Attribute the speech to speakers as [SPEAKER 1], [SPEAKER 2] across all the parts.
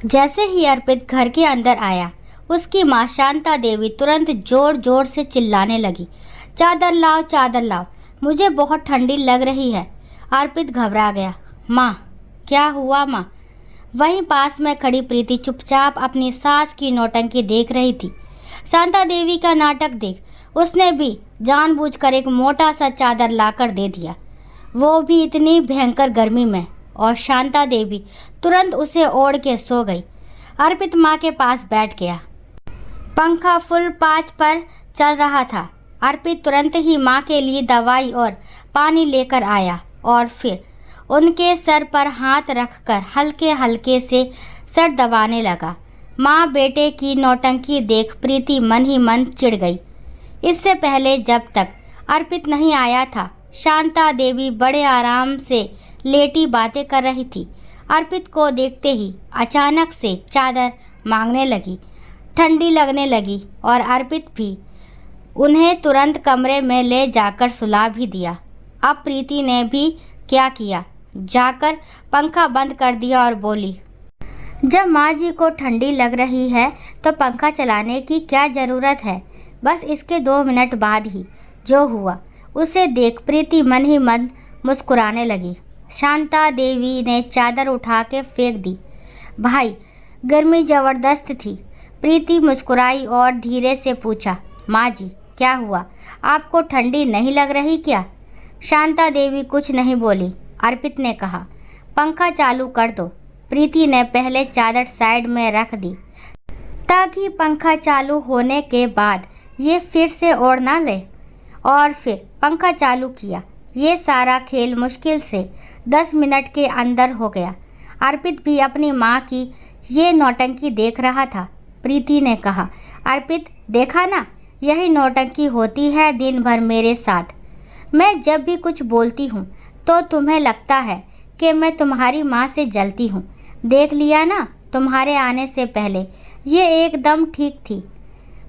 [SPEAKER 1] जैसे ही अर्पित घर के अंदर आया, उसकी माँ शांता देवी तुरंत जोर जोर से चिल्लाने लगी, चादर लाओ, चादर लाओ, मुझे बहुत ठंडी लग रही है। अर्पित घबरा गया। माँ, क्या हुआ माँ? वहीं पास में खड़ी प्रीति चुपचाप अपनी सास की नौटंकी देख रही थी। शांता देवी का नाटक देख उसने भी जानबूझकर एक मोटा सा चादर लाकर दे दिया, वो भी इतनी भयंकर गर्मी में, और शांता देवी तुरंत उसे ओढ़ के सो गई। अर्पित माँ के पास बैठ गया। पंखा फुल 5 पर चल रहा था। अर्पित तुरंत ही माँ के लिए दवाई और पानी लेकर आया और फिर उनके सर पर हाथ रखकर हल्के हल्के से सर दबाने लगा। माँ बेटे की नौटंकी देख प्रीति मन ही मन चिढ़ गई। इससे पहले जब तक अर्पित नहीं आया था, शांता देवी बड़े आराम से लेटी बातें कर रही थी। अर्पित को देखते ही अचानक से चादर मांगने लगी, ठंडी लगने लगी और अर्पित भी उन्हें तुरंत कमरे में ले जाकर सुला भी दिया। अब प्रीति ने भी क्या किया, जाकर पंखा बंद कर दिया और बोली, जब माँ जी को ठंडी लग रही है तो पंखा चलाने की क्या ज़रूरत है। बस इसके 2 मिनट बाद ही जो हुआ उसे देख प्रीति मन ही मन मुस्कुराने लगी। शांता देवी ने चादर उठा के फेंक दी। भाई, गर्मी ज़बरदस्त थी। प्रीति मुस्कुराई और धीरे से पूछा, माँ जी क्या हुआ, आपको ठंडी नहीं लग रही क्या? शांता देवी कुछ नहीं बोली। अर्पित ने कहा, पंखा चालू कर दो। प्रीति ने पहले चादर साइड में रख दी ताकि पंखा चालू होने के बाद ये फिर से ओढ़ ना ले, और फिर पंखा चालू किया। ये सारा खेल मुश्किल से 10 मिनट के अंदर हो गया। अर्पित भी अपनी माँ की ये नौटंकी देख रहा था। प्रीति ने कहा, अर्पित देखा ना, यही नौटंकी होती है दिन भर मेरे साथ। मैं जब भी कुछ बोलती हूँ तो तुम्हें लगता है कि मैं तुम्हारी माँ से जलती हूँ। देख लिया ना, तुम्हारे आने से पहले ये एकदम ठीक थी।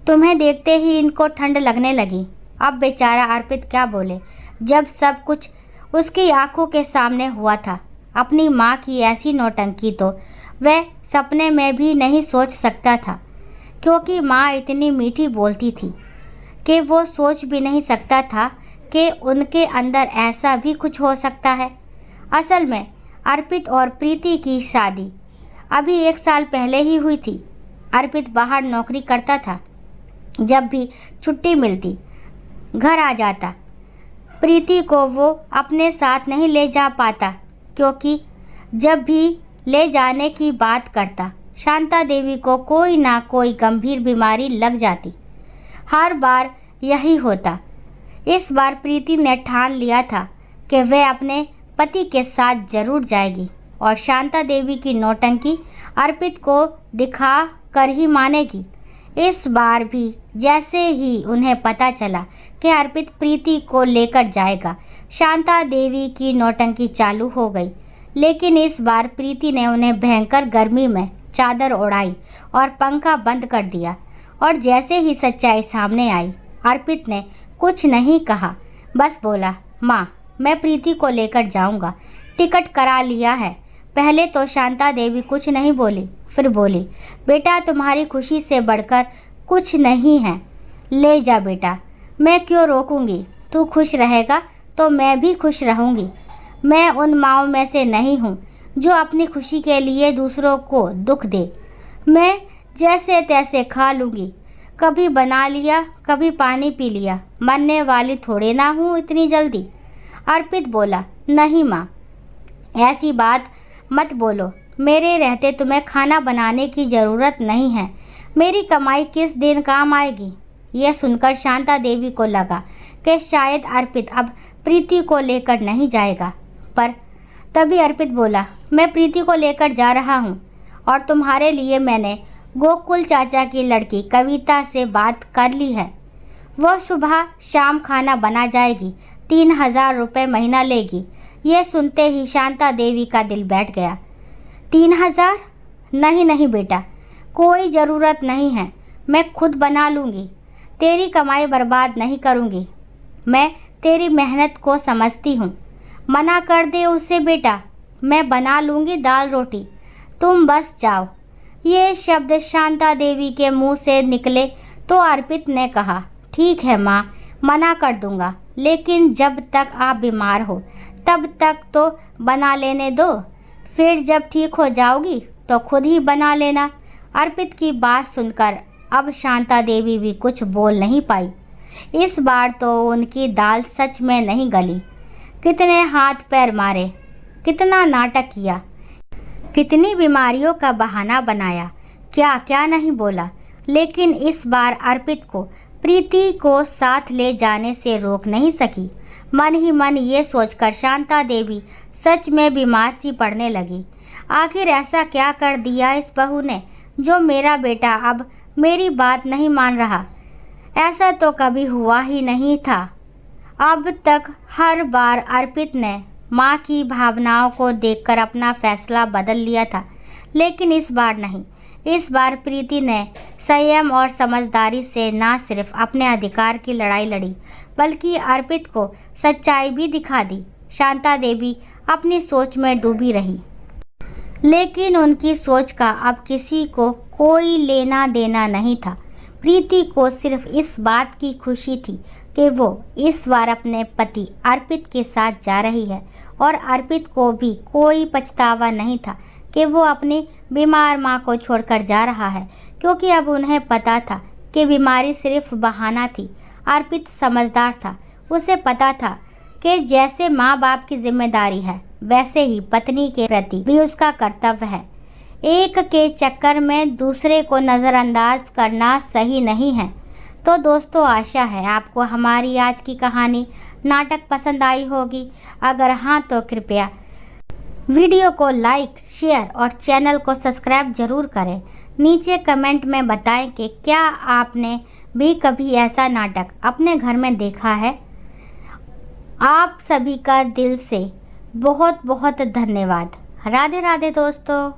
[SPEAKER 1] तुम्हें देखते ही इनको ठंड लगने लगी। अब बेचारा अर्पित क्या बोले, जब सब कुछ उसकी आंखों के सामने हुआ था। अपनी माँ की ऐसी नौटंकी तो वह सपने में भी नहीं सोच सकता था, क्योंकि माँ इतनी मीठी बोलती थी कि वो सोच भी नहीं सकता था कि उनके अंदर ऐसा भी कुछ हो सकता है। असल में अर्पित और प्रीति की शादी अभी 1 साल पहले ही हुई थी। अर्पित बाहर नौकरी करता था। जब भी छुट्टी मिलती घर आ जाता। प्रीति को वो अपने साथ नहीं ले जा पाता, क्योंकि जब भी ले जाने की बात करता, शांता देवी को कोई ना कोई गंभीर बीमारी लग जाती। हर बार यही होता। इस बार प्रीति ने ठान लिया था कि वह अपने पति के साथ जरूर जाएगी और शांता देवी की नौटंकी अर्पित को दिखा कर ही मानेगी। इस बार भी जैसे ही उन्हें पता चला कि अर्पित प्रीति को लेकर जाएगा, शांता देवी की नौटंकी चालू हो गई। लेकिन इस बार प्रीति ने उन्हें भयंकर गर्मी में चादर ओढ़ाई और पंखा बंद कर दिया। और जैसे ही सच्चाई सामने आई, अर्पित ने कुछ नहीं कहा, बस बोला, माँ मैं प्रीति को लेकर जाऊंगा, टिकट करा लिया है। पहले तो शांता देवी कुछ नहीं बोली, फिर बोली, बेटा तुम्हारी खुशी से बढ़कर कुछ नहीं है, ले जा बेटा, मैं क्यों रोकूंगी, तू खुश रहेगा तो मैं भी खुश रहूंगी। मैं उन माँओं में से नहीं हूँ जो अपनी खुशी के लिए दूसरों को दुख दे। मैं जैसे तैसे खा लूँगी, कभी बना लिया कभी पानी पी लिया, मरने वाली थोड़े ना हूँ इतनी जल्दी। अर्पित बोला, नहीं माँ, ऐसी बात मत बोलो, मेरे रहते तुम्हें खाना बनाने की ज़रूरत नहीं है, मेरी कमाई किस दिन काम आएगी। यह सुनकर शांता देवी को लगा कि शायद अर्पित अब प्रीति को लेकर नहीं जाएगा, पर तभी अर्पित बोला, मैं प्रीति को लेकर जा रहा हूँ और तुम्हारे लिए मैंने गोकुल चाचा की लड़की कविता से बात कर ली है। वह सुबह शाम खाना बना जाएगी, 3000 रुपये महीना लेगी। यह सुनते ही शांता देवी का दिल बैठ गया। 3000? नहीं नहीं बेटा, कोई ज़रूरत नहीं है, मैं खुद बना लूँगी, तेरी कमाई बर्बाद नहीं करूँगी। मैं तेरी मेहनत को समझती हूँ, मना कर दे उससे बेटा, मैं बना लूँगी दाल रोटी, तुम बस जाओ। ये शब्द शांता देवी के मुंह से निकले तो अर्पित ने कहा, ठीक है माँ, मना कर दूंगा, लेकिन जब तक आप बीमार हो तब तक तो बना लेने दो, फिर जब ठीक हो जाओगी तो खुद ही बना लेना। अर्पित की बात सुनकर अब शांता देवी भी कुछ बोल नहीं पाई। इस बार तो उनकी दाल सच में नहीं गली। कितने हाथ पैर मारे, कितना नाटक किया, कितनी बीमारियों का बहाना बनाया, क्या क्या नहीं बोला, लेकिन इस बार अर्पित को प्रीति को साथ ले जाने से रोक नहीं सकी। मन ही मन ये सोचकर शांता देवी सच में बीमार सी पड़ने लगी। आखिर ऐसा क्या कर दिया इस बहू ने जो मेरा बेटा अब मेरी बात नहीं मान रहा। ऐसा तो कभी हुआ ही नहीं था। अब तक हर बार अर्पित ने माँ की भावनाओं को देखकर अपना फैसला बदल लिया था, लेकिन इस बार नहीं। इस बार प्रीति ने संयम और समझदारी से न सिर्फ अपने अधिकार की लड़ाई लड़ी, बल्कि अर्पित को सच्चाई भी दिखा दी। शांता देवी अपनी सोच में डूबी रही, लेकिन उनकी सोच का अब किसी को कोई लेना देना नहीं था। प्रीति को सिर्फ इस बात की खुशी थी कि वो इस बार अपने पति अर्पित के साथ जा रही है, और अर्पित को भी कोई पछतावा नहीं था कि वो अपनी बीमार माँ को छोड़कर जा रहा है, क्योंकि अब उन्हें पता था कि बीमारी सिर्फ बहाना थी। अर्पित समझदार था, उसे पता था कि जैसे माँ बाप की जिम्मेदारी है, वैसे ही पत्नी के प्रति भी उसका कर्तव्य है। एक के चक्कर में दूसरे को नज़रअंदाज करना सही नहीं है। तो दोस्तों, आशा है आपको हमारी आज की कहानी नाटक पसंद आई होगी। अगर हाँ तो कृपया वीडियो को लाइक, शेयर और चैनल को सब्सक्राइब ज़रूर करें। नीचे कमेंट में बताएं कि क्या आपने भी कभी ऐसा नाटक अपने घर में देखा है। आप सभी का दिल से बहुत बहुत धन्यवाद। राधे राधे दोस्तों।